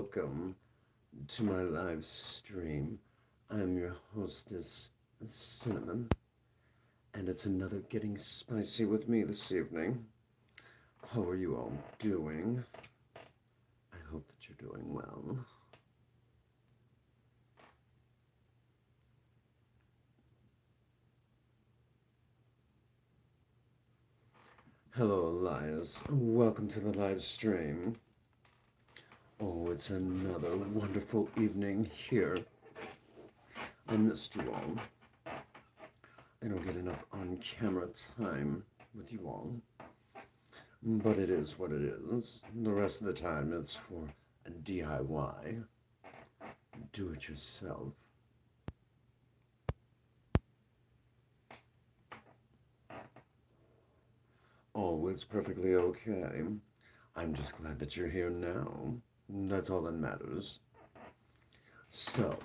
welcome to my live stream. I'm your hostess, Cinnamon, and it's another Getting Spicy with me this evening. How are you all doing? I hope that you're doing well. Hello, Elias. Welcome to the live stream. Oh, it's another wonderful evening here. I missed you all. I don't get enough on-camera time with you all. But it is what it is. The rest of the time it's for a DIY. Do it yourself. Oh, it's perfectly okay. I'm just glad that you're here now. That's all that matters. So,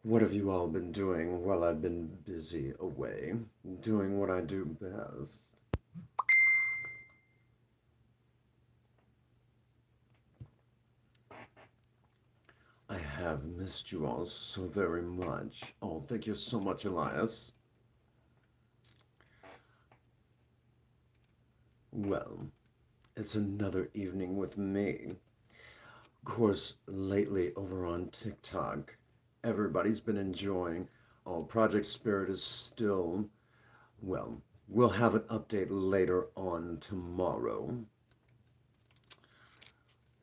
what have you all been doing while I've been busy away? Doing what I do best. I have missed you all so very much. Oh, thank you so much, Elias. Well, it's another evening with me. Of course, lately over on TikTok, everybody's been enjoying. Oh, Project Spirit is still, well, we'll have an update later on tomorrow.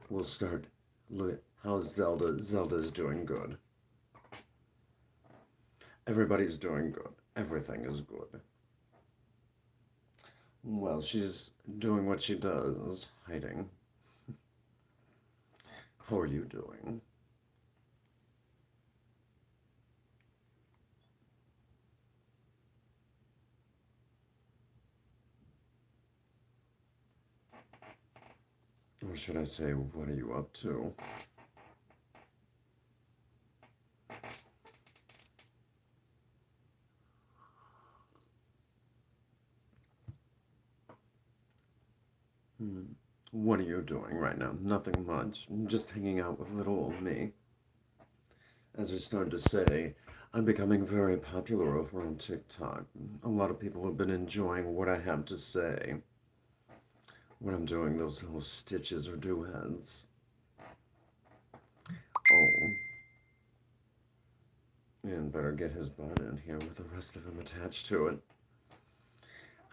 We'll start. Look, how's Zelda? Zelda's doing good. Everybody's doing good. Everything is good. Well, she's doing what she does, hiding. How are you doing? Or should I say, what are you up to? What are you doing right now? Nothing much. Just hanging out with little old me. As I started to say, I'm becoming very popular over on TikTok. A lot of people have been enjoying what I have to say when I'm doing those little stitches or duets. Oh, and better get his butt in here with the rest of him attached to it.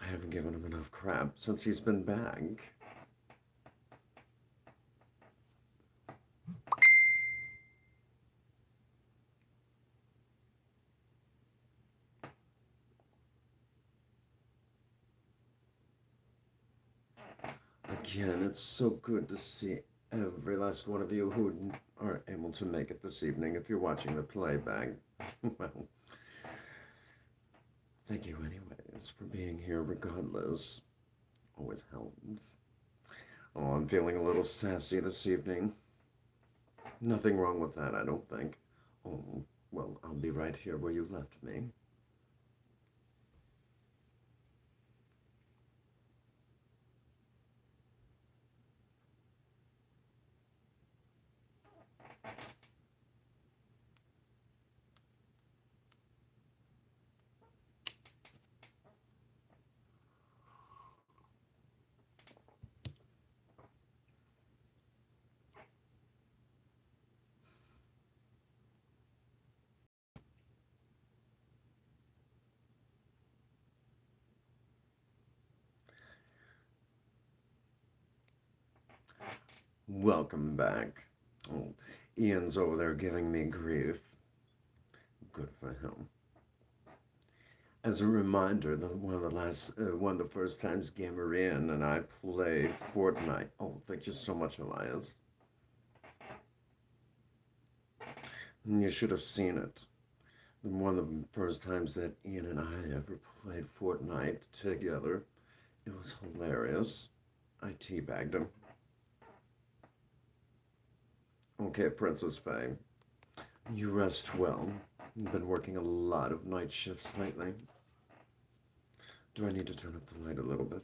I haven't given him enough crap since he's been back. Again, it's so good to see every last one of you who are able to make it this evening if you're watching the playback. Well, thank you anyways for being here regardless. Always helps. Oh, I'm feeling a little sassy this evening. Nothing wrong with that, I don't think. Oh, well, I'll be right here where you left me. Welcome back. Oh, Ian's over there giving me grief. Good for him. As a reminder, one of the first times Gamer Ian and I played Fortnite. Oh, thank you so much, Elias. You should have seen it. One of the first times that Ian and I ever played Fortnite together. It was hilarious. I teabagged him. Okay, Princess Faye. You rest well. You've been working a lot of night shifts lately. Do I need to turn up the light a little bit?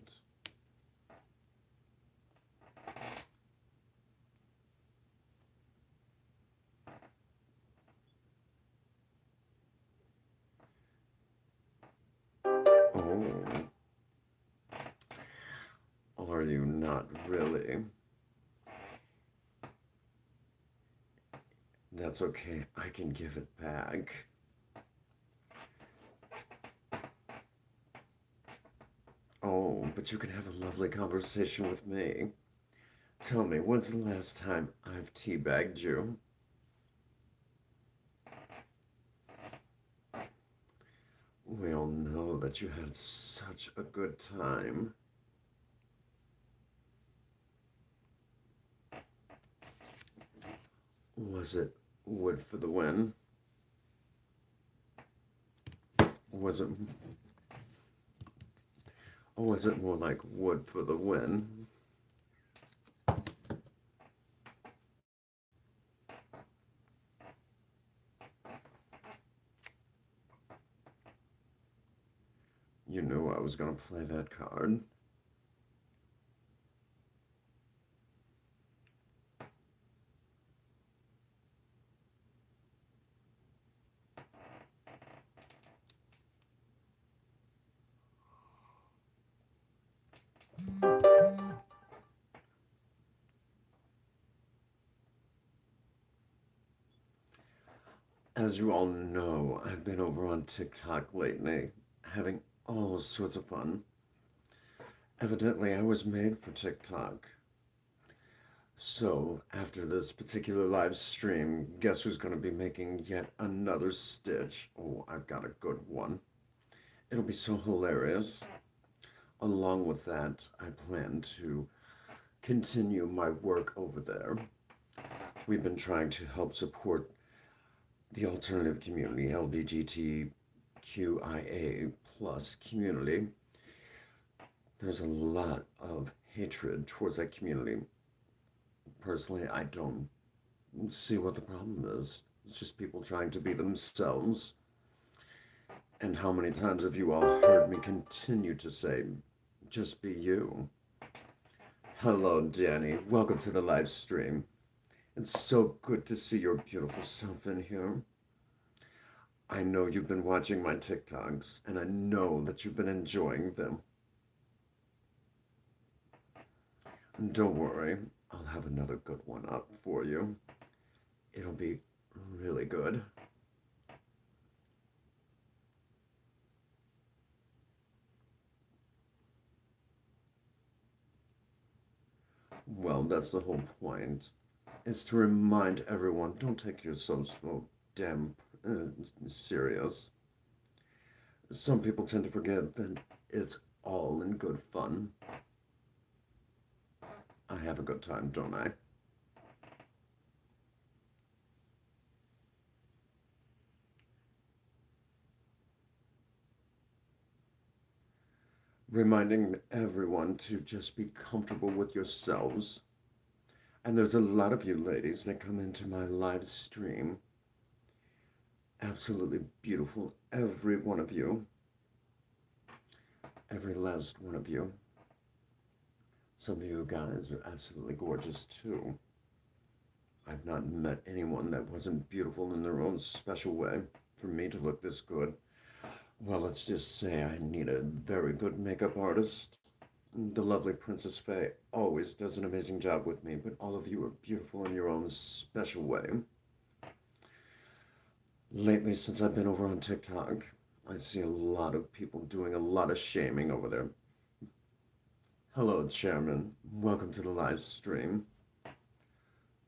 you not really? That's okay, I can give it back. Oh, but you can have a lovely conversation with me. Tell me, when's the last time I've teabagged you? We all know that you had such a good time. Was it wood for the win? Was it, or was it more like wood for the win? You knew I was going to play that card. As you all know, I've been over on TikTok lately, having all sorts of fun. Evidently, I was made for TikTok. So, after this particular live stream, guess who's going to be making yet another stitch? Oh, I've got a good one. It'll be so hilarious. Along with that, I plan to continue my work over there. We've been trying to help support the alternative community, LGBTQIA plus community. There's a lot of hatred towards that community. Personally, I don't see what the problem is. It's just people trying to be themselves. And how many times have you all heard me continue to say, just be you? Hello, Danny. Welcome to the live stream. It's so good to see your beautiful self in here. I know you've been watching my TikToks, and I know that you've been enjoying them. Don't worry, I'll have another good one up for you. It'll be really good. Well, that's the whole point, is to remind everyone, don't take yourself so damn serious. Some people tend to forget that it's all in good fun. I have a good time, don't I? Reminding everyone to just be comfortable with yourselves. And there's a lot of you ladies that come into my live stream. Absolutely beautiful, every one of you. Every last one of you. Some of you guys are absolutely gorgeous too. I've not met anyone that wasn't beautiful in their own special way for me to look this good. Well, let's just say I need a very good makeup artist. The lovely Princess Faye always does an amazing job with me, but all of you are beautiful in your own special way. Lately, since I've been over on TikTok, I see a lot of people doing a lot of shaming over there. Hello, Chairman. Welcome to the live stream.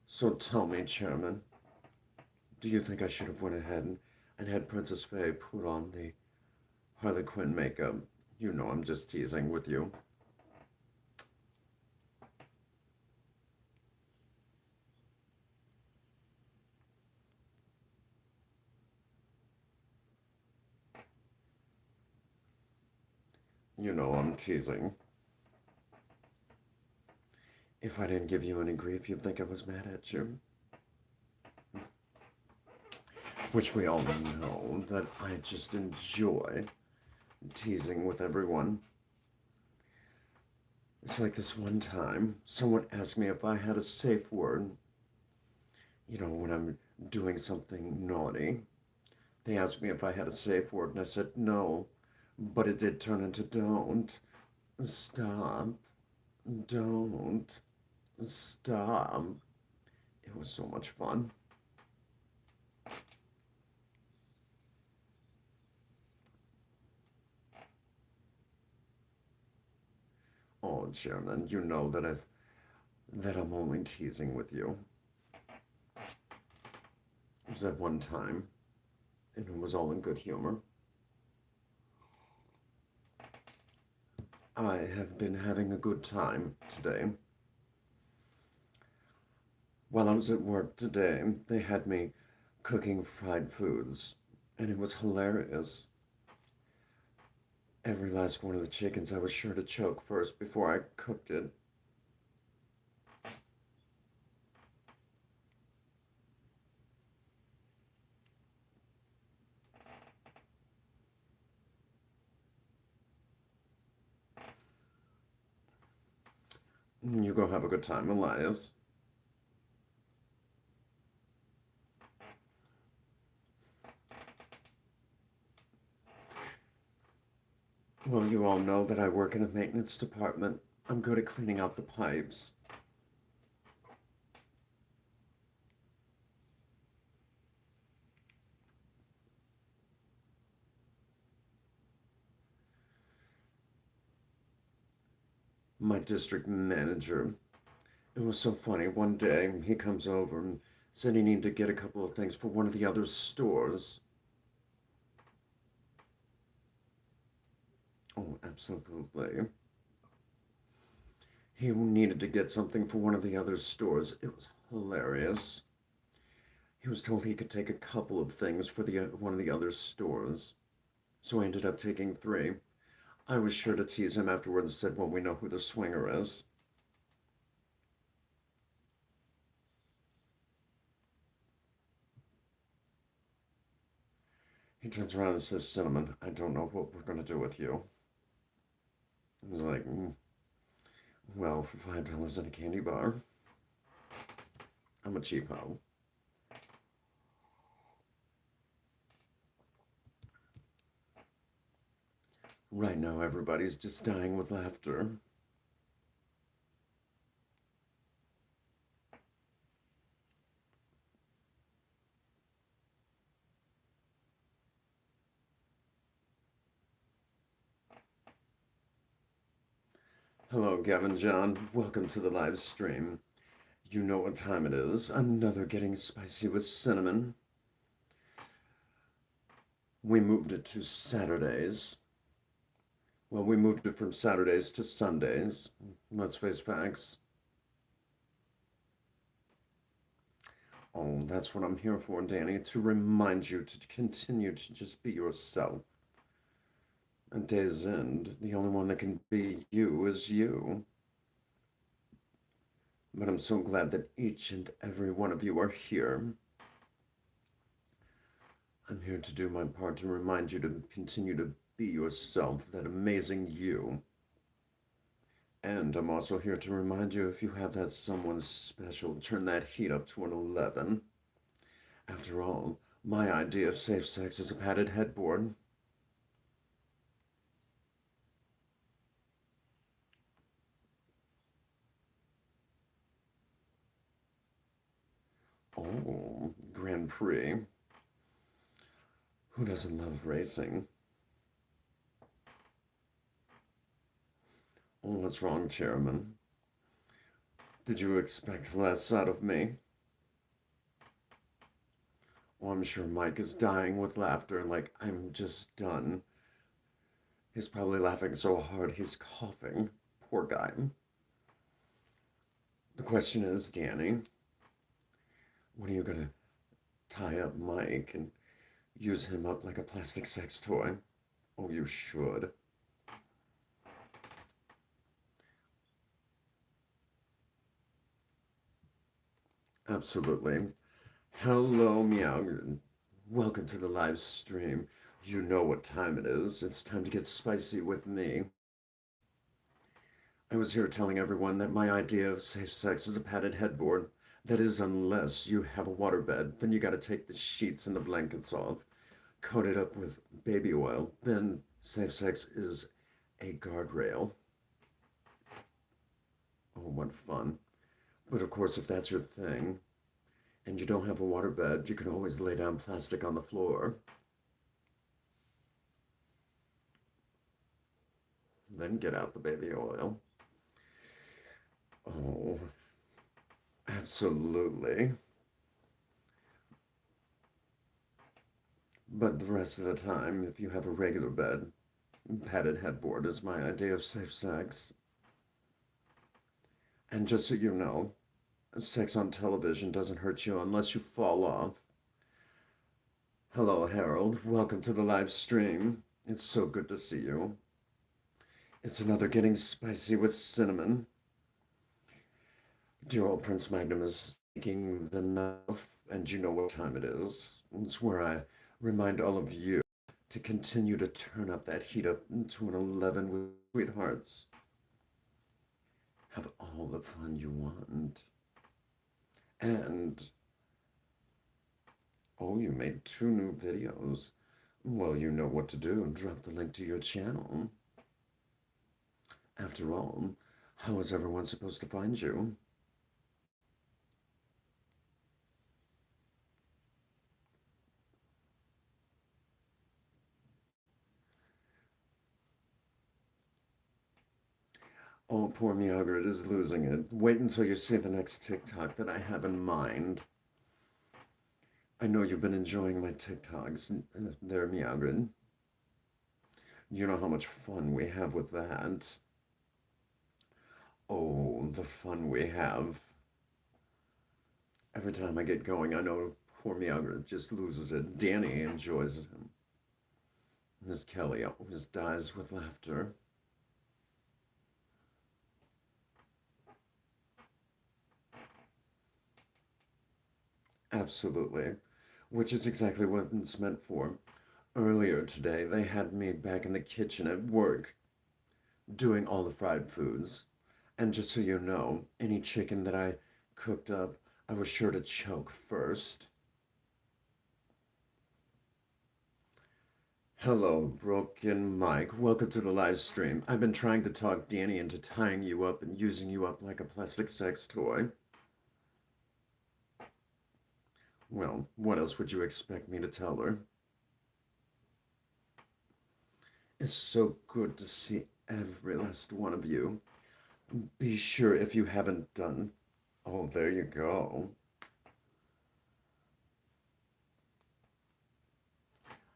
So tell me, Chairman, do you think I should have went ahead and had Princess Faye put on the Harley Quinn makeup? You know I'm just teasing with you. You know I'm teasing. If I didn't give you any grief, you'd think I was mad at you. Which we all know that I just enjoy teasing with everyone. It's like this one time, someone asked me if I had a safe word. You know, when I'm doing something naughty, they asked me if I had a safe word, and I said no, but it did turn into don't. Stop. Don't. Stop. It was so much fun. Oh, Chairman, you know that I'm only teasing with you. It was that one time, and it was all in good humor. I have been having a good time today. While I was at work today, they had me cooking fried foods, and it was hilarious. Every last one of the chickens I was sure to choke first before I cooked it. You go have a good time, Elias. Well, you all know that I work in a maintenance department. I'm good at cleaning out the pipes. My district manager. It was so funny. One day he comes over and said he needed to get a couple of things for one of the other stores. Oh, absolutely. He needed to get something for one of the other stores. It was hilarious. He was told he could take a couple of things for the one of the other stores, so I ended up taking three. I was sure to tease him afterwards and said, well, we know who the swinger is. He turns around and says, Cinnamon, I don't know what we're going to do with you. I was like, well, for $5 in a candy bar, I'm a cheapo. Right now, everybody's just dying with laughter. Hello, Gavin John. Welcome to the live stream. You know what time it is. Another Getting Spicy with Cinnamon. We moved it to Saturdays. Well, we moved it from Saturdays to Sundays. Let's face facts. Oh, that's what I'm here for, Danny, to remind you to continue to just be yourself. At day's end, the only one that can be you is you. But I'm so glad that each and every one of you are here. I'm here to do my part to remind you to continue to be yourself, that amazing you. And I'm also here to remind you if you have that someone special, turn that heat up to an 11. After all, my idea of safe sex is a padded headboard. Oh, Grand Prix. Who doesn't love racing? Oh, what's wrong, Chairman? Did you expect less out of me? Oh, I'm sure Mike is dying with laughter, like I'm just done. He's probably laughing so hard he's coughing. Poor guy. The question is, Danny, when are you gonna tie up Mike and use him up like a plastic sex toy? Oh, you should. Absolutely. Hello, Meow. Welcome to the live stream. You know what time it is. It's time to get spicy with me. I was here telling everyone that my idea of safe sex is a padded headboard. That is, unless you have a waterbed, then you gotta take the sheets and the blankets off, coat it up with baby oil. Then safe sex is a guardrail. Oh, what fun. But of course, if that's your thing, and you don't have a waterbed, you can always lay down plastic on the floor. Then get out the baby oil. Oh, absolutely. But the rest of the time, if you have a regular bed, padded headboard is my idea of safe sex. And just so you know, sex on television doesn't hurt you unless you fall off. Hello, Harold. Welcome to the live stream. It's so good to see you. It's another Getting Spicy with Cinnamon. Dear old Prince Magnum is taking the knife, and you know what time it is. It's where I remind all of you to continue to turn up that heat up to an 11 with sweethearts. Have all the fun you want. And, oh, you made 2 new videos. Well, you know what to do. Drop the link to your channel. After all, how is everyone supposed to find you? Oh, poor Miagrid is losing it. Wait until you see the next TikTok that I have in mind. I know you've been enjoying my TikToks there, Miagrid. You know how much fun we have with that. Oh, the fun we have. Every time I get going, I know poor Miagrid just loses it. Danny enjoys him. Miss Kelly always dies with laughter. Absolutely. Which is exactly what it's meant for. Earlier today, they had me back in the kitchen at work doing all the fried foods. And just so you know, any chicken that I cooked up, I was sure to choke first. Hello, Broken Mike. Welcome to the live stream. I've been trying to talk Danny into tying you up and using you up like a plastic sex toy. Well, what else would you expect me to tell her? It's so good to see every last one of you. Be sure if you haven't done. Oh, there you go.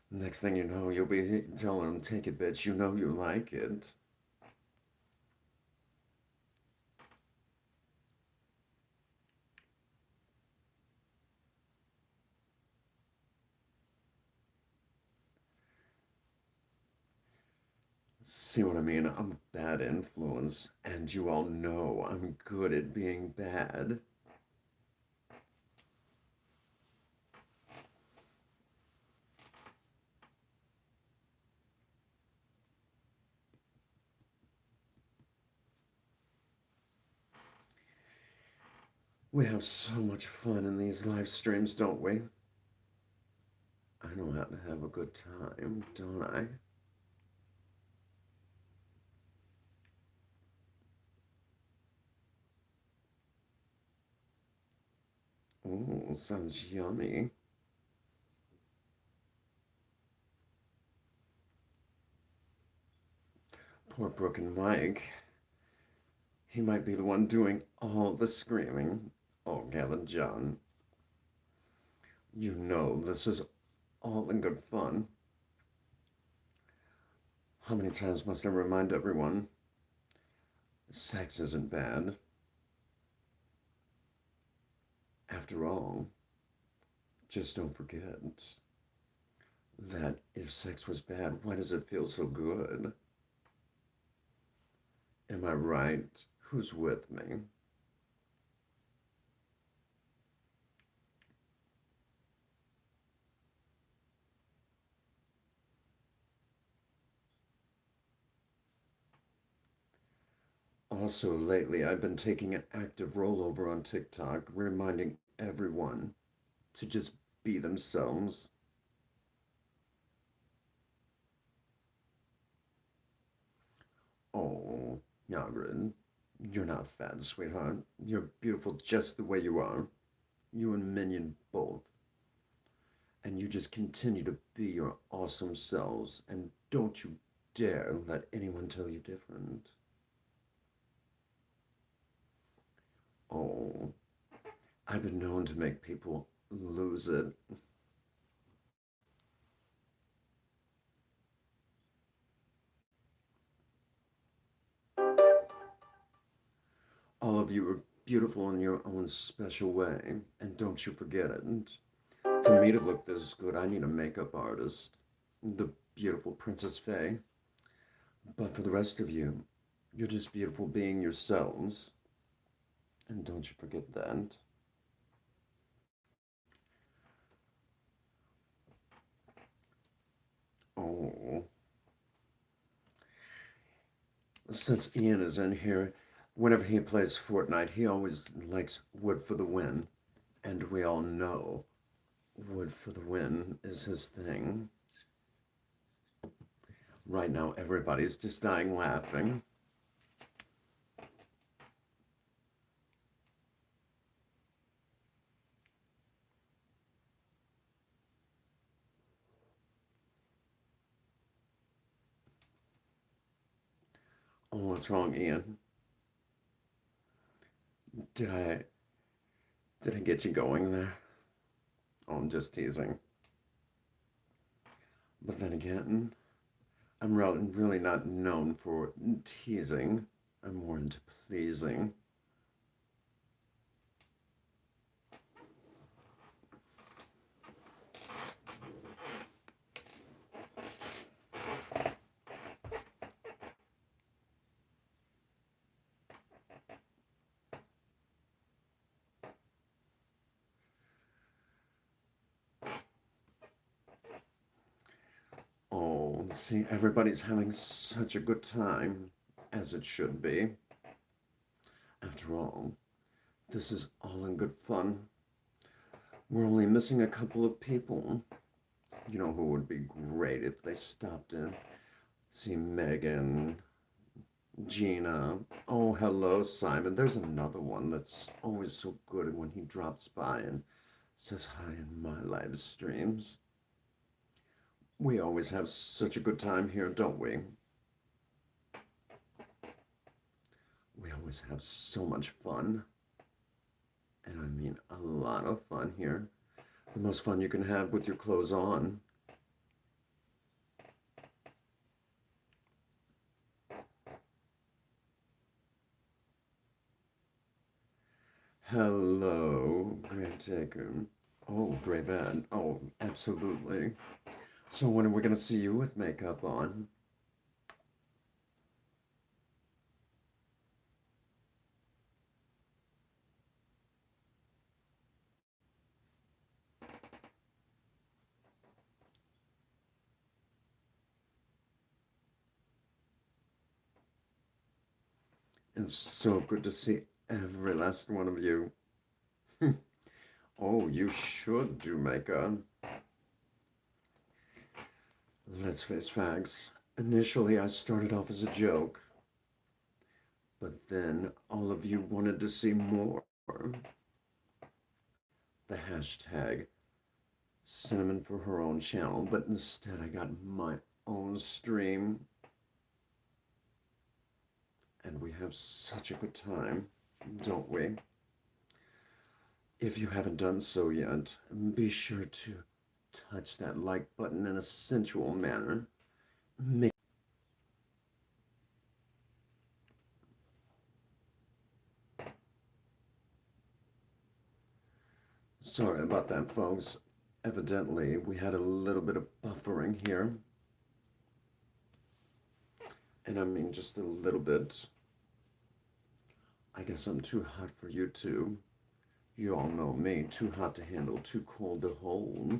Next thing you know, you'll be telling them, take it, bitch. You know you like it. See what I mean? I'm a bad influence, and you all know I'm good at being bad. We have so much fun in these live streams, don't we? I know how to have a good time, don't I? Oh, sounds yummy. Poor Broken Mike. He might be the one doing all the screaming. Oh, Gavin John, you know this is all in good fun. How many times must I remind everyone? Sex isn't bad. After all, just don't forget that if sex was bad, why does it feel so good? Am I right? Who's with me? Also, lately, I've been taking an active rollover on TikTok, reminding everyone to just be themselves. Oh, Yagrin, You're not fat, sweetheart. You're beautiful just the way you are. You and Minion both. And you just continue to be your awesome selves. And don't you dare let anyone tell you different. Oh, I've been known to make people lose it. All of you are beautiful in your own special way. And don't you forget it. For me to look this good, I need a makeup artist. The beautiful Princess Faye. But for the rest of you, you're just beautiful being yourselves. And don't you forget that. Oh, since Ian is in here, whenever he plays Fortnite, he always likes Wood for the Win. And we all know Wood for the Win is his thing. Right now, everybody's just dying laughing. Oh, what's wrong, Ian? Did I did I get you going there? Oh, I'm just teasing. But then again, I'm really not known for teasing. I'm more into pleasing. Oh, see, everybody's having such a good time, as it should be. After all, this is all in good fun. We're only missing a couple of people. You know who would be great if they stopped in? See Megan, Gina. Oh, hello, Simon. There's another one that's always so good when he drops by and says hi in my live streams. We always have such a good time here, don't we? We always have so much fun. And I mean a lot of fun here. The most fun you can have with your clothes on. Hello, Grave Taker. Oh, Grave Ed. Oh, absolutely. So when are we going to see you with makeup on? It's so good to see every last one of you. Oh, you should do makeup. Let's face facts. Initially, I started off as a joke, but then all of you wanted to see more. The hashtag Cinnamon for her own channel, but instead I got my own stream, and we have such a good time, don't we? If you haven't done so yet, be sure to touch that like button in a sensual manner. Make Sorry about that, folks. Evidently, we had a little bit of buffering here. And I mean just a little bit. I guess I'm too hot for you two. You all know me, too hot to handle, too cold to hold.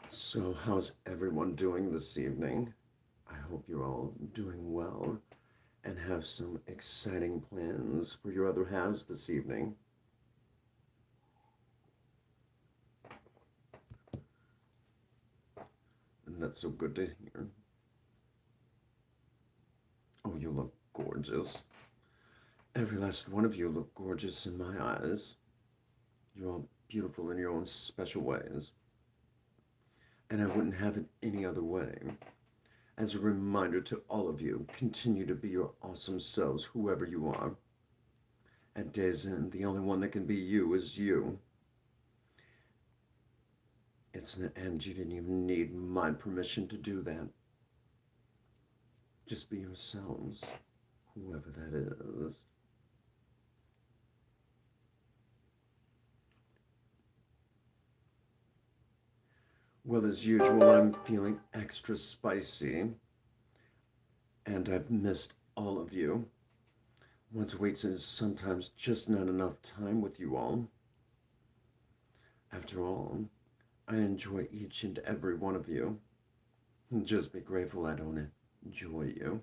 So, how's everyone doing this evening? I hope you're all doing well and have some exciting plans for your other halves this evening. That's so good to hear. Oh, you look gorgeous. Every last one of you look gorgeous in my eyes. You're all beautiful in your own special ways. And I wouldn't have it any other way. As a reminder to all of you, continue to be your awesome selves, whoever you are. At day's end, the only one that can be you is you. And you didn't even need my permission to do that. Just be yourselves, whoever that is. Well, as usual, I'm feeling extra spicy, and I've missed all of you. Once a week is sometimes just not enough time with you all. After all, I enjoy each and every one of you. Just be grateful I don't enjoy you.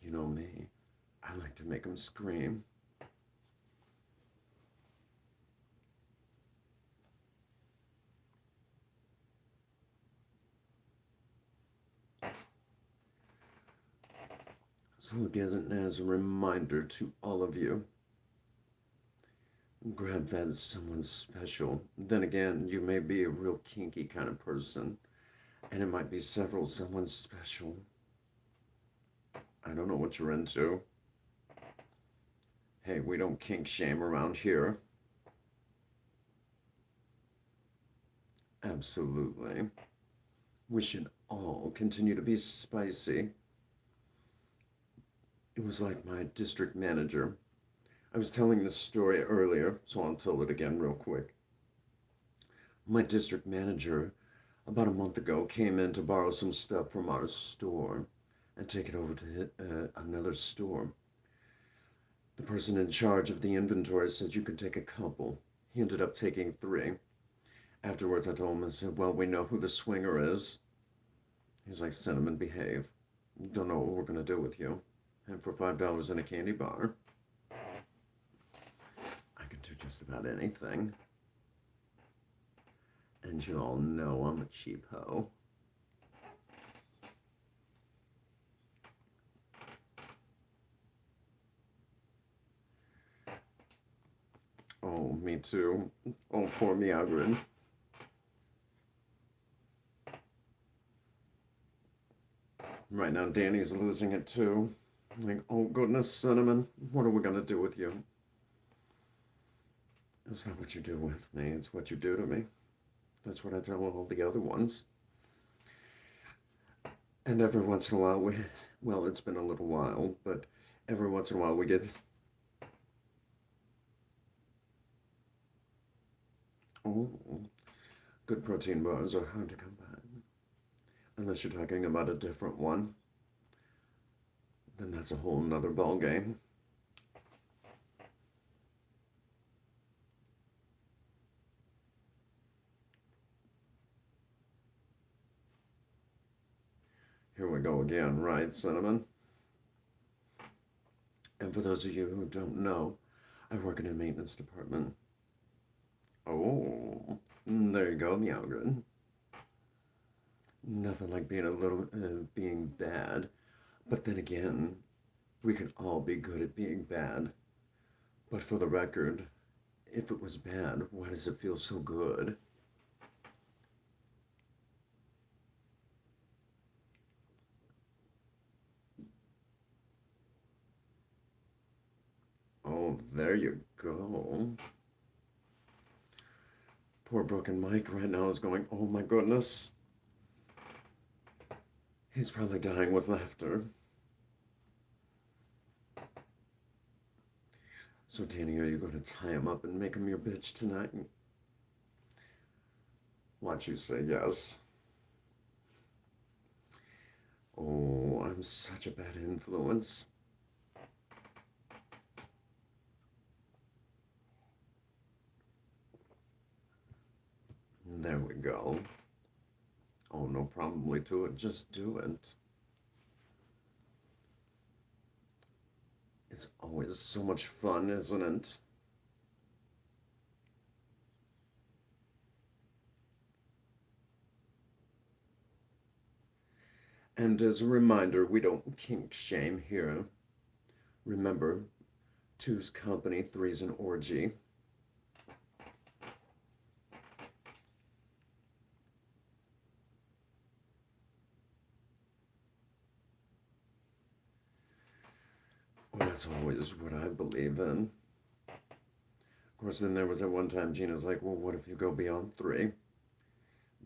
You know me, I like to make them scream. So again, as a reminder to all of you, grab that as someone special. Then again, you may be a real kinky kind of person, and it might be several someone special. I don't know what you're into. Hey, we don't kink shame around here. Absolutely. We should all continue to be spicy. It was like my district manager. I was telling this story earlier, so I'll tell it again real quick. My district manager, about a month ago, came in to borrow some stuff from our store and take it over to another store. The person in charge of the inventory said you could take a couple. He ended up taking 3. Afterwards, I told him, I said, well, we know who the swinger is. He's like, Cinnamon, behave. Don't know what we're going to do with you. And for $5 in a candy bar, I can do just about anything. And you all know I'm a cheap hoe. Oh, me too. Oh, poor Meowgrin. Right now, Danny's losing it too. Like, oh goodness, Cinnamon, what are we gonna do with you? It's not what you do with me, it's what you do to me. That's what I tell all the other ones. And every once in a while, well, it's been a little while, but every once in a while we get, oh, good protein bars are hard to come by. Unless you're talking about a different one, then that's a whole nother ball game. Here we go again, right, Cinnamon? And for those of you who don't know, I work in a maintenance department. Oh, there you go, Meowgrin. Nothing like being a little, being bad. But then again, we can all be good at being bad. But for the record, if it was bad, why does it feel so good? Oh, there you go. Poor Broken Mike right now is going, oh my goodness. He's probably dying with laughter. So, Danny, are you going to tie him up and make him your bitch tonight? Watch you say yes. Oh, I'm such a bad influence. There we go. Oh, no probably to it. Just do it. It's always so much fun, isn't it? And as a reminder, we don't kink shame here. Remember, two's company, three's an orgy. Well, that's always what I believe in. Of course, then there was at one time Gina's like, well, what if you go beyond three?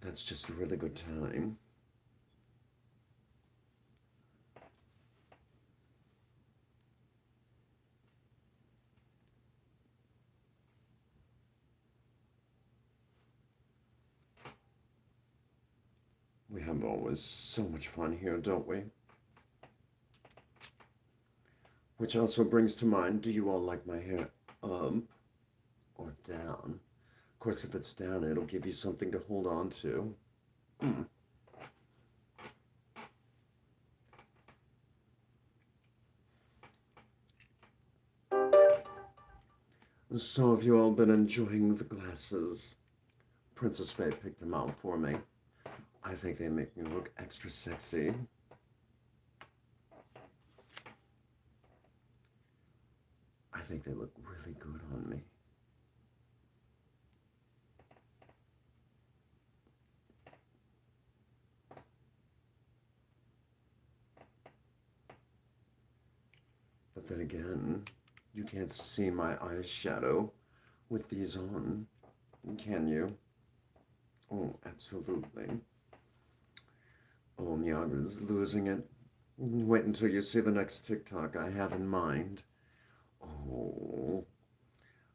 That's just a really good time. We have always so much fun here, don't we? Which also brings to mind, do you all like my hair up or down? Of course, if it's down, it'll give you something to hold on to. Mm. So have you all been enjoying the glasses? Princess Faye picked them out for me. I think they make me look extra sexy. I think they look really good on me. But then again, you can't see my eyeshadow with these on, can you? Oh, absolutely. Oh, Nyaga's losing it. Wait until you see the next TikTok I have in mind. Oh,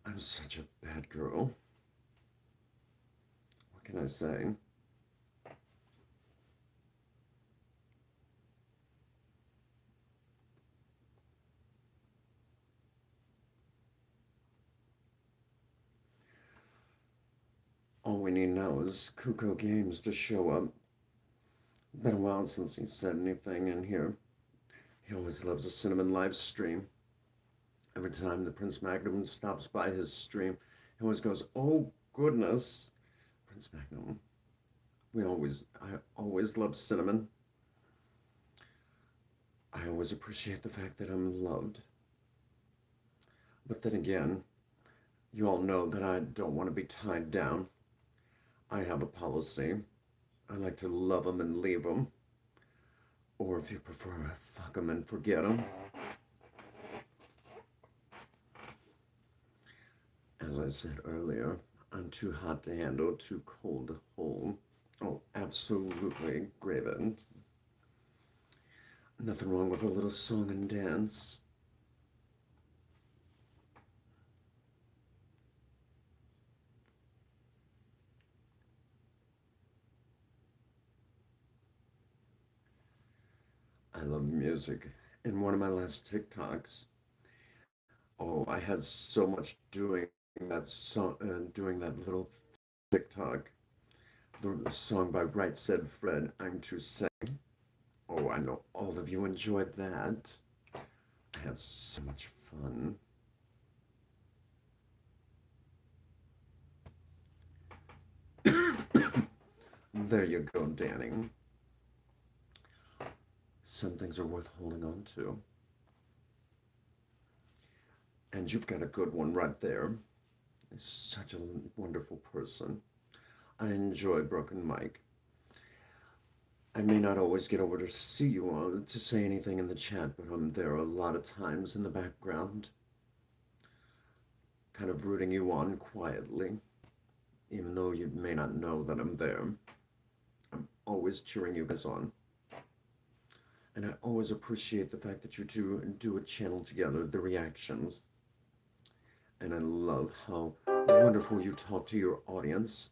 I'm such a bad girl. What can I say? All we need now is Kuko Games to show up. Been a while since he said anything in here. He always loves a cinnamon live stream. Every time the Prince Magnum stops by his stream, he always goes, "Oh goodness, Prince Magnum." I always love cinnamon. I always appreciate the fact that I'm loved. But then again, you all know that I don't want to be tied down. I have a policy. I like to love them and leave them. Or if you prefer, fuck them and forget them. As I said earlier, I'm too hot to handle, too cold to hold. Oh, absolutely, Graven. Nothing wrong with a little song and dance. I love music. In one of my last TikToks, oh, I had so much that song, doing that little TikTok. The song by Right Said Fred, I'm Too Sad. Oh, I know all of you enjoyed that. I had so much fun. There you go, Danny. Some things are worth holding on to. And you've got a good one right there. He's such a wonderful person. I enjoy Broken Mike. I may not always get over to see you on to say anything in the chat, but I'm there a lot of times in the background, kind of rooting you on quietly, even though you may not know that I'm there. I'm always cheering you guys on. And I always appreciate the fact that you two do a channel together, the reactions. And I love how wonderful you talk to your audience.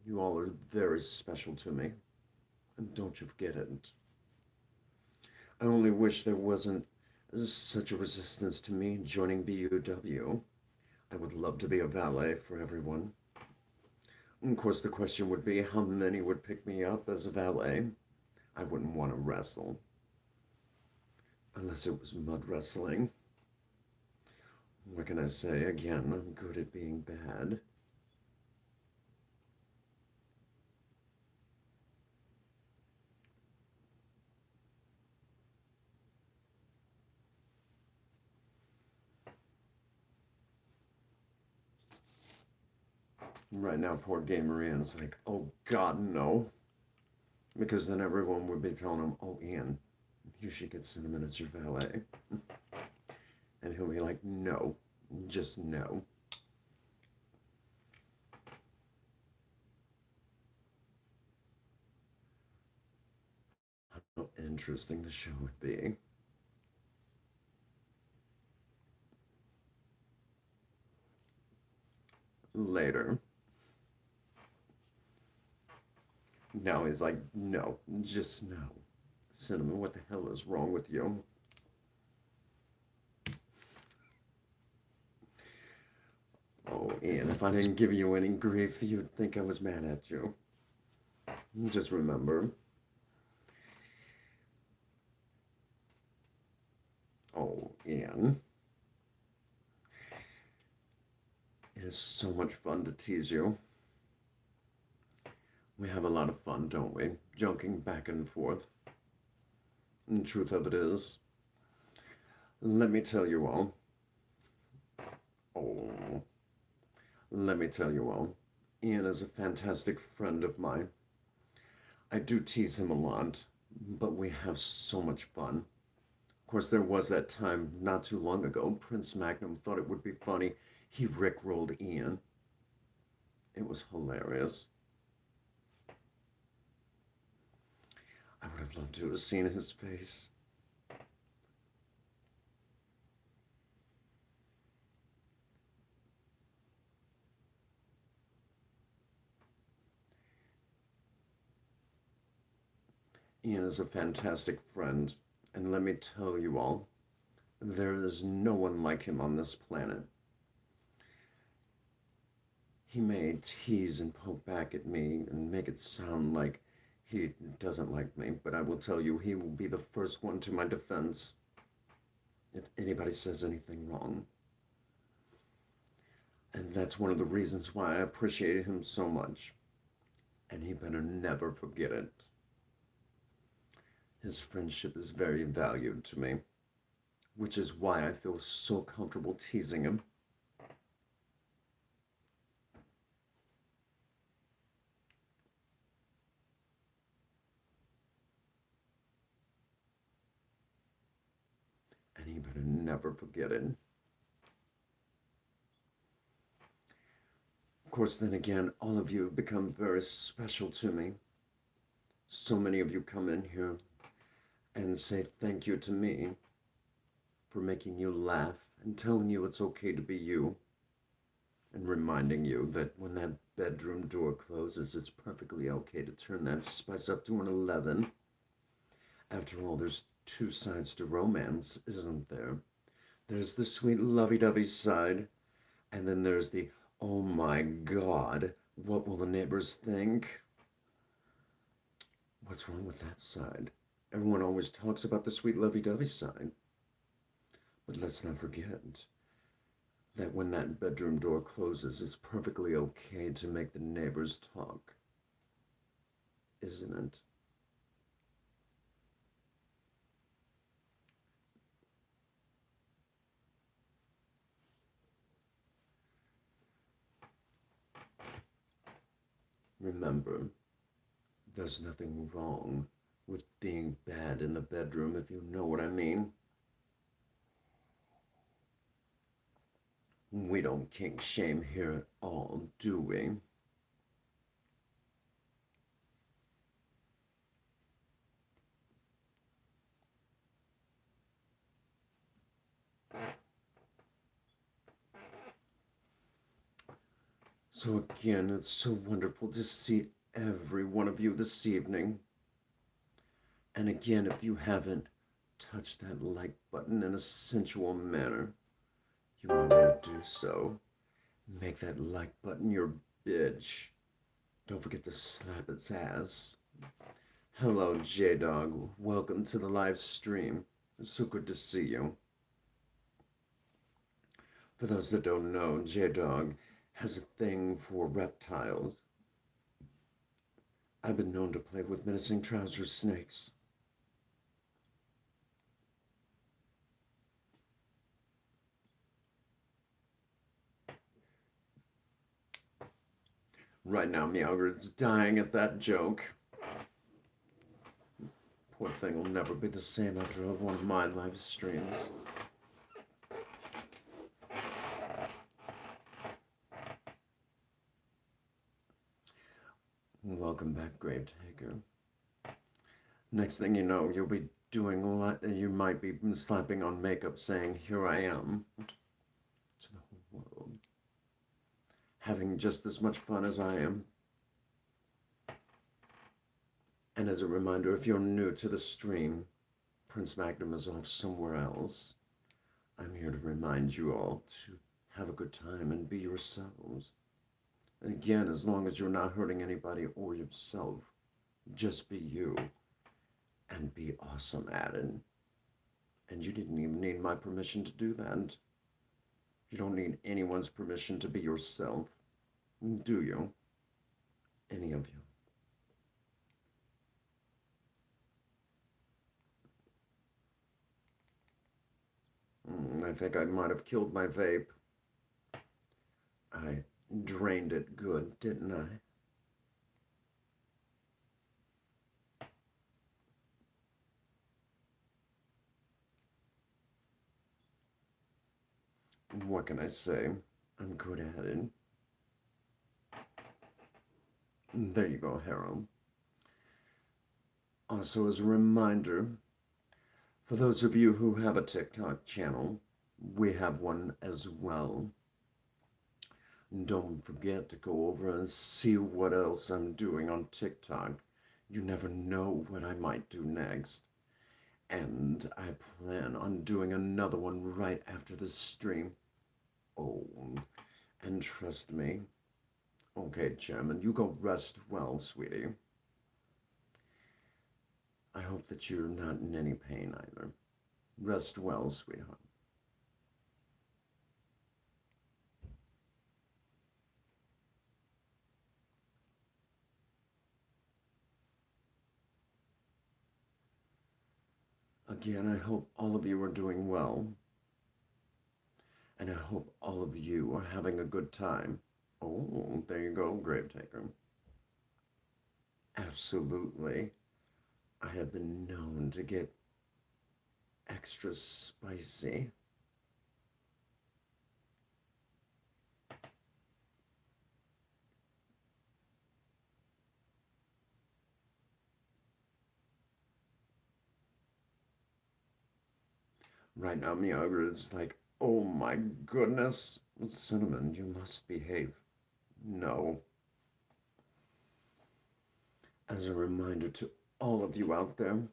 You all are very special to me. And don't you forget it. I only wish there wasn't such a resistance to me joining BUW. I would love to be a valet for everyone. And of course, the question would be how many would pick me up as a valet? I wouldn't want to wrestle. Unless it was mud wrestling. What can I say? Again, I'm good at being bad. Right now, poor Gamer Ian's like, oh God, no. Because then everyone would be telling him, oh, Ian, you should get Cinnamon as your valet. And he'll be like, no, just no. How interesting the show would be. Later. Now he's like, no, just no. Cinnamon, what the hell is wrong with you? Oh, Ian, if I didn't give you any grief, you'd think I was mad at you. Just remember. Oh, Ian. It is so much fun to tease you. We have a lot of fun, don't we? Joking back and forth. And the truth of it is, let me tell you all. Oh, let me tell you all. Ian is a fantastic friend of mine. I do tease him a lot, but we have so much fun. Of course, there was that time not too long ago, Prince Magnum thought it would be funny. He rickrolled Ian. It was hilarious. I would have loved to have seen his face. Ian is a fantastic friend, and let me tell you all, there is no one like him on this planet. He may tease and poke back at me and make it sound like he doesn't like me, but I will tell you, he will be the first one to my defense if anybody says anything wrong. And that's one of the reasons why I appreciated him so much. And he better never forget it. His friendship is very valued to me, which is why I feel so comfortable teasing him. And he better never forget it. Of course, then again, all of you have become very special to me. So many of you come in here and say thank you to me for making you laugh and telling you it's okay to be you and reminding you that when that bedroom door closes, it's perfectly okay to turn that spice up to an 11. After all, there's two sides to romance, isn't there? There's the sweet lovey-dovey side, and then there's the, oh my God, what will the neighbors think? What's wrong with that side? Everyone always talks about the sweet lovey-dovey side. But let's not forget that when that bedroom door closes, it's perfectly okay to make the neighbors talk, isn't it? Remember, there's nothing wrong with being bad in the bedroom, if you know what I mean. We don't kink shame here at all, do we? So again, it's so wonderful to see every one of you this evening. And again, if you haven't touched that like button in a sensual manner, you might want to do so. Make that like button your bitch. Don't forget to slap its ass. Hello, J-Dog. Welcome to the live stream. It's so good to see you. For those that don't know, J-Dog has a thing for reptiles. I've been known to play with menacing trouser snakes. Right now, Meowgrid's dying at that joke. Poor thing will never be the same after one of my live streams. Welcome back, Gravetaker. Next thing you know, you'll be doing you might be slapping on makeup saying, "Here I am," to the whole world. Having just as much fun as I am. And as a reminder, if you're new to the stream, Prince Magnum is off somewhere else. I'm here to remind you all to have a good time and be yourselves. And again, as long as you're not hurting anybody or yourself, just be you and be awesome at it. And you didn't even need my permission to do that. You don't need anyone's permission to be yourself, do you? Any of you? I think I might have killed my vape. I drained it good, didn't I? What can I say? I'm good at it. There you go, Harold. Also, as a reminder, for those of you who have a TikTok channel, we have one as well. Don't forget to go over and see what else I'm doing on TikTok. You never know what I might do next. And I plan on doing another one right after this stream. Oh, and trust me. Okay, Chairman, you go rest well, sweetie. I hope that you're not in any pain either. Rest well, sweetheart. Again, I hope all of you are doing well. And I hope all of you are having a good time. Oh, there you go, Gravetaker. Absolutely. I have been known to get extra spicy. Right now, Miyagra is like, "Oh my goodness, Cinnamon, you must behave." No. As a reminder to all of you out there,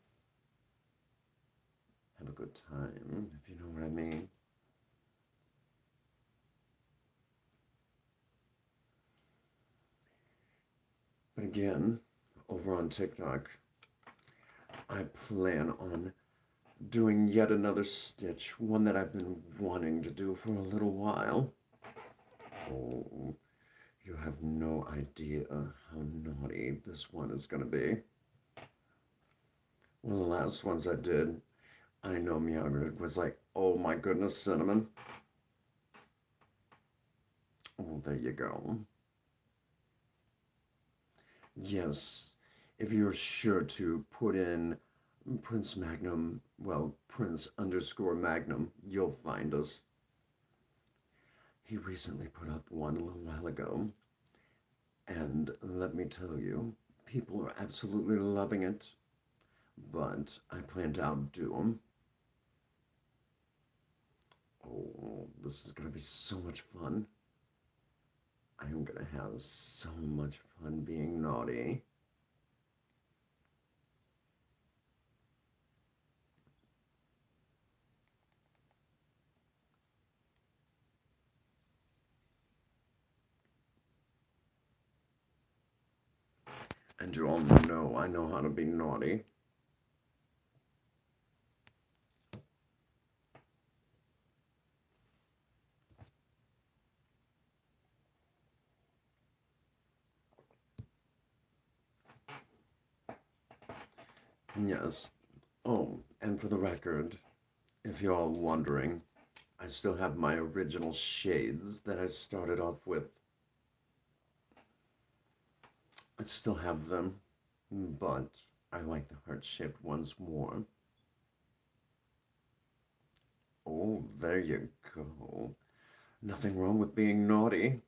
have a good time, if you know what I mean. But again, over on TikTok, I plan on doing yet another Stitch, one that I've been wanting to do for a little while. Oh, you have no idea how naughty this one is going to be. One of the last ones I did, I know Miyagra was like, "Oh my goodness, Cinnamon." Oh, there you go. Yes, if you're sure to put in Prince Magnum, well, Prince underscore Magnum, you'll find us. He recently put up one a little while ago, and let me tell you, people are absolutely loving it, but I plan to outdo him. Oh, this is going to be so much fun. I am going to have so much fun being naughty. And you all know I know how to be naughty. Yes. Oh, and for the record, if you're all wondering, I still have my original shades that I started off with. I still have them, but I like the heart-shaped ones more. Oh, there you go. Nothing wrong with being naughty,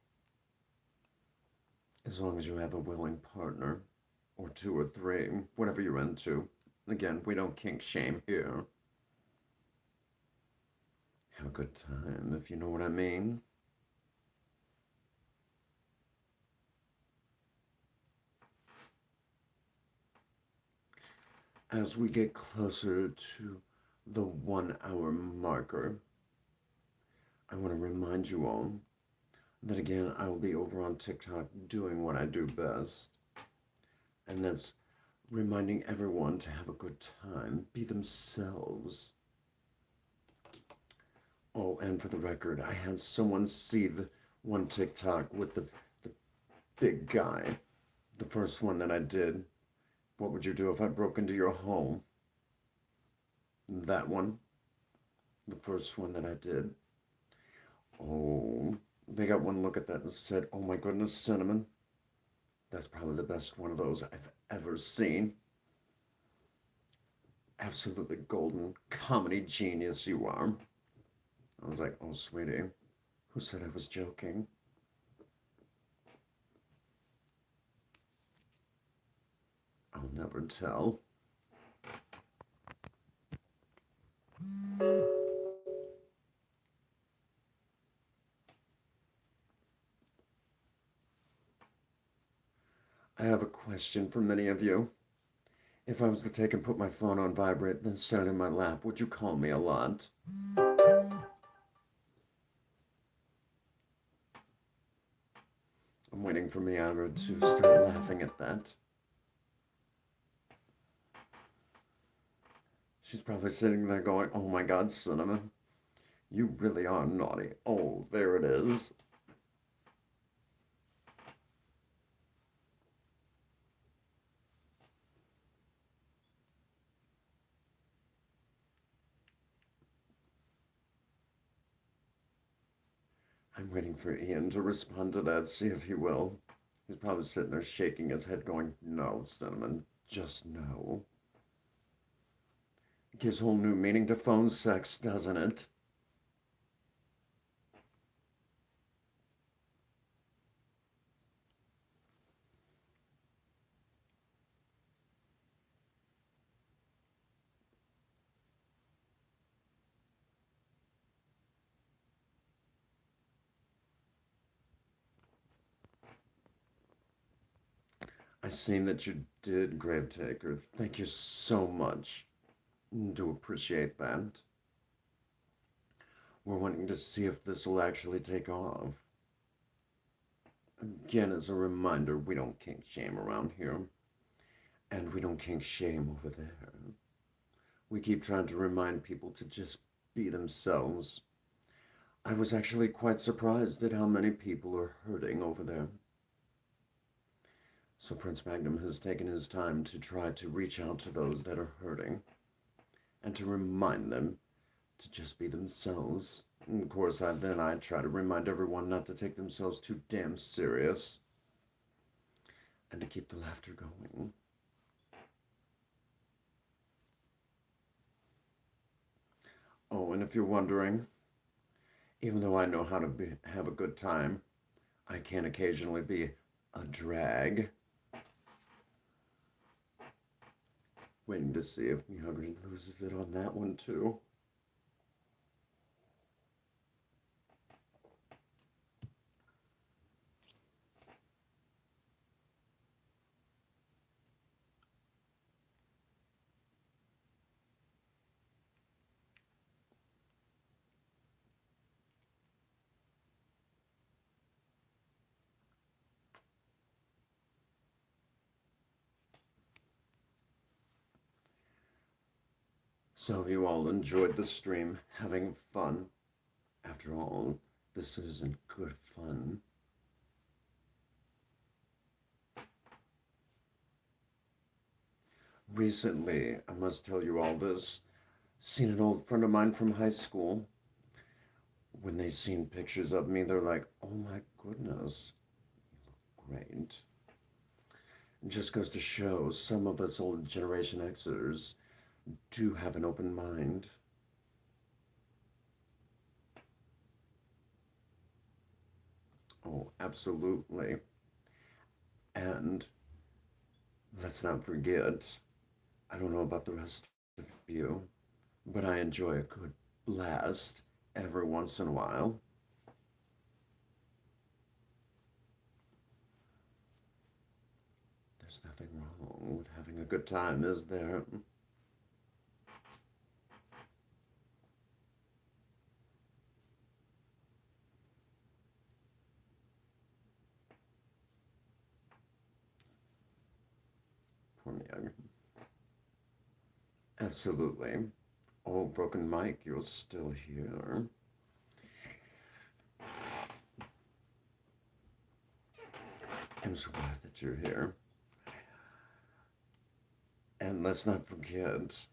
as long as you have a willing partner, or two or three, whatever you're into. Again, we don't kink shame here. Have a good time, if you know what I mean. As we get closer to the 1 hour marker, I want to remind you all that again, I will be over on TikTok doing what I do best, and that's reminding everyone to have a good time, be themselves. Oh, and for the record, I had someone see the one TikTok with the big guy, the first one that I did. What would you do if I broke into your home? That one, the first one that I did. Oh, they got one look at that and said, "Oh my goodness, Cinnamon. That's probably the best one of those I've ever seen. Absolutely golden comedy genius you are." I was like, "Oh, sweetie, who said I was joking?" I'll never tell. I have a question for many of you. If I was to take and put my phone on vibrate, then set it in my lap, would you call me a lot? I'm waiting for Miara to start laughing at that. She's probably sitting there going, "Oh my god, Cinnamon, you really are naughty." Oh, there it is. I'm waiting for Ian to respond to that, see if he will. He's probably sitting there shaking his head going, "No, Cinnamon, just no." It gives whole new meaning to phone sex, doesn't it? I seen that you did, Gravetaker. Thank you so much. Do appreciate that. We're wanting to see if this will actually take off. Again, as a reminder, we don't kink shame around here, and we don't kink shame over there. We keep trying to remind people to just be themselves. I was actually quite surprised at how many people are hurting over there. So Prince Magnum has taken his time to try to reach out to those that are hurting and to remind them to just be themselves. And of course, I try to remind everyone not to take themselves too damn serious and to keep the laughter going. Oh, and if you're wondering, even though I know how to have a good time, I can occasionally be a drag. Waiting to see if Miyagi loses it on that one too. So have you all enjoyed the stream, having fun? After all, this isn't good fun. Recently, I must tell you all this, seen an old friend of mine from high school. When they seen pictures of me, they're like, "Oh my goodness, great." It just goes to show some of us old Generation Xers do have an open mind. Oh, absolutely. And let's not forget, I don't know about the rest of you, but I enjoy a good blast every once in a while. There's nothing wrong with having a good time, is there? Poor Miyagi. Absolutely. Oh, Broken Mike, you're still here. I'm so glad that you're here. And let's not forget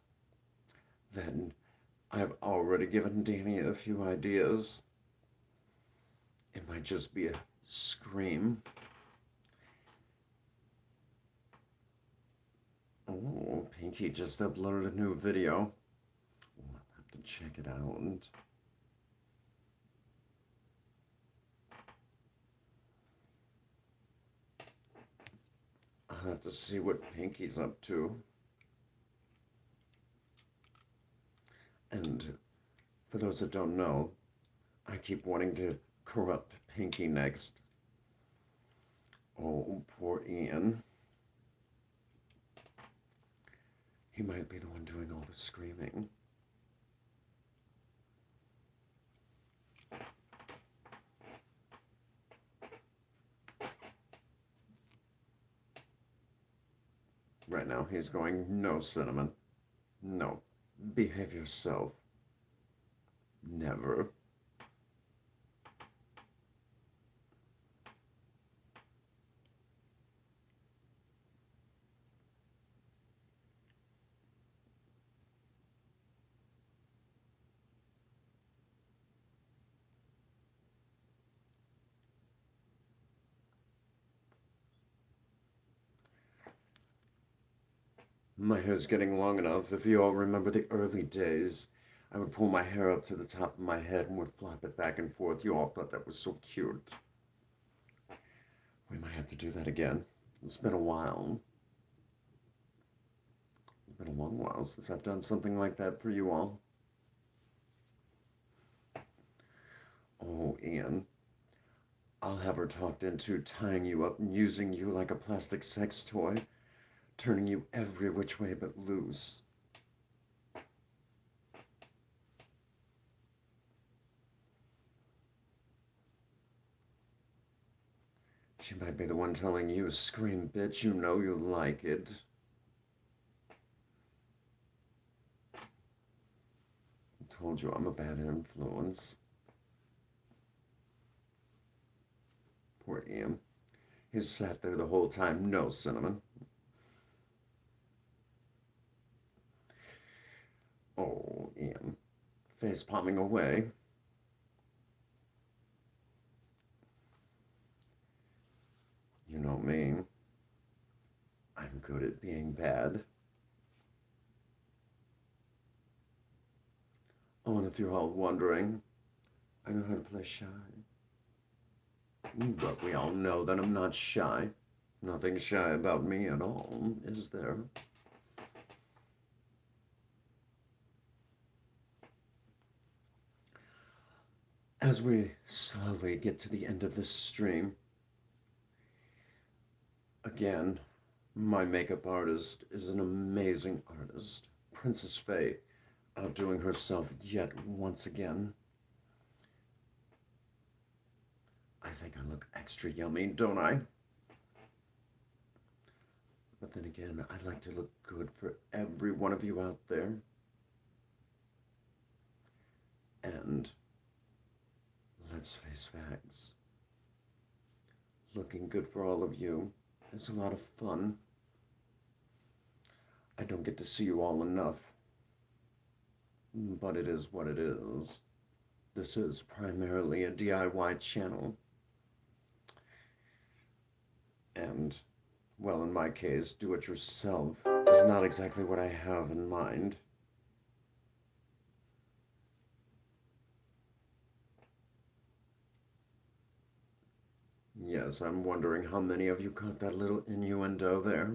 that I've already given Danny a few ideas. It might just be a scream. Oh, Pinky just uploaded a new video. We'll have to check it out. I'll have to see what Pinky's up to. And for those that don't know, I keep wanting to corrupt Pinky next. Oh, poor Ian. He might be the one doing all the screaming. Right now, he's going, no, Cinnamon. No. Behave yourself. Never. My hair's getting long enough. If you all remember the early days, I would pull my hair up to the top of my head and would flop it back and forth. You all thought that was so cute. We might have to do that again. It's been a while. It's been a long while since I've done something like that for you all. Oh, Ian. I'll have her talked into tying you up and using you like a plastic sex toy, turning you every which way but loose. She might be the one telling you, scream, bitch, you know you like it. I told you I'm a bad influence. Poor Ian. He's sat there the whole time, no, Cinnamon. Oh, Ian. Face palming away. You know me. I'm good at being bad. Oh, and if you're all wondering, I know how to play shy. But we all know that I'm not shy. Nothing shy about me at all, is there? As we slowly get to the end of this stream, again, my makeup artist is an amazing artist. Princess Faye, outdoing herself yet once again. I think I look extra yummy, don't I? But then again, I'd like to look good for every one of you out there. And let's face facts. Looking good for all of you is a lot of fun. I don't get to see you all enough, but it is what it is. This is primarily a DIY channel. And Well, in my case, do it yourself is not exactly what I have in mind. Yes, I'm wondering how many of you caught that little innuendo there.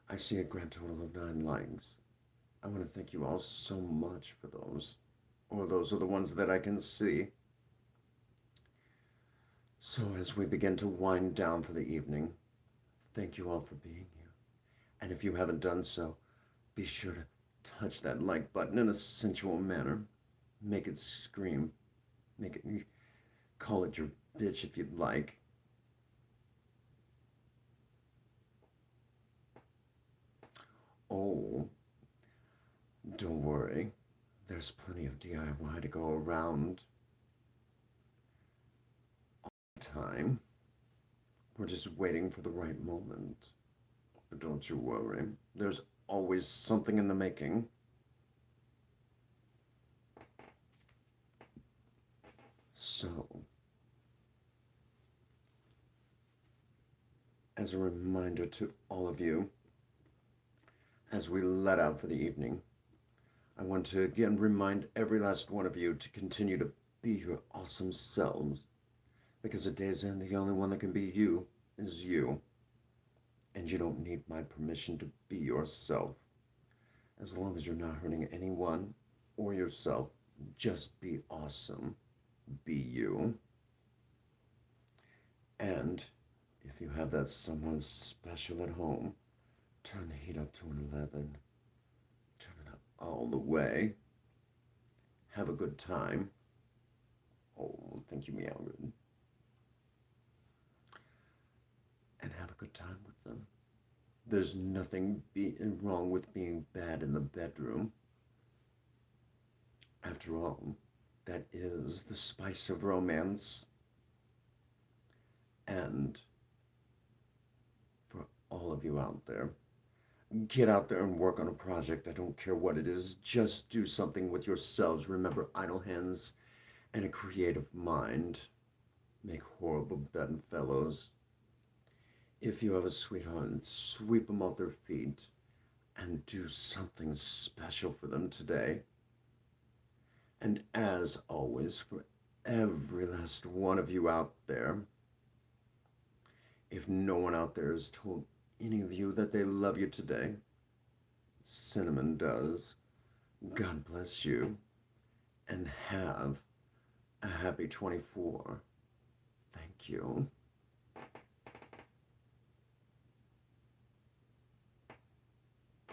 I see a grand total of 9 likes. I want to thank you all so much for those. Or those are the ones that I can see. So as we begin to wind down for the evening, thank you all for being here. And if you haven't done so, be sure to touch that like button in a sensual manner. Make it scream. Make it call it your bitch if you'd like. Oh, don't worry. There's plenty of DIY to go around. Time. We're just waiting for the right moment. But don't you worry. There's always something in the making. So, as a reminder to all of you, as we let out for the evening, I want to again remind every last one of you to continue to be your awesome selves. Because at day's end, the only one that can be you is you. And you don't need my permission to be yourself. As long as you're not hurting anyone or yourself, just be awesome. Be you. And if you have that someone special at home, turn the heat up to an 11. Turn it up all the way. Have a good time. Oh, thank you, Meowgood. And have a good time with them. There's nothing wrong with being bad in the bedroom. After all, that is the spice of romance. And for all of you out there, get out there and work on a project. I don't care what it is. Just do something with yourselves. Remember, idle hands and a creative mind make horrible bedfellows. If you have a sweetheart, sweep them off their feet and do something special for them today. And as always, for every last one of you out there, if no one out there has told any of you that they love you today, Cinnamon does. God bless you, and have a happy 24. Thank you.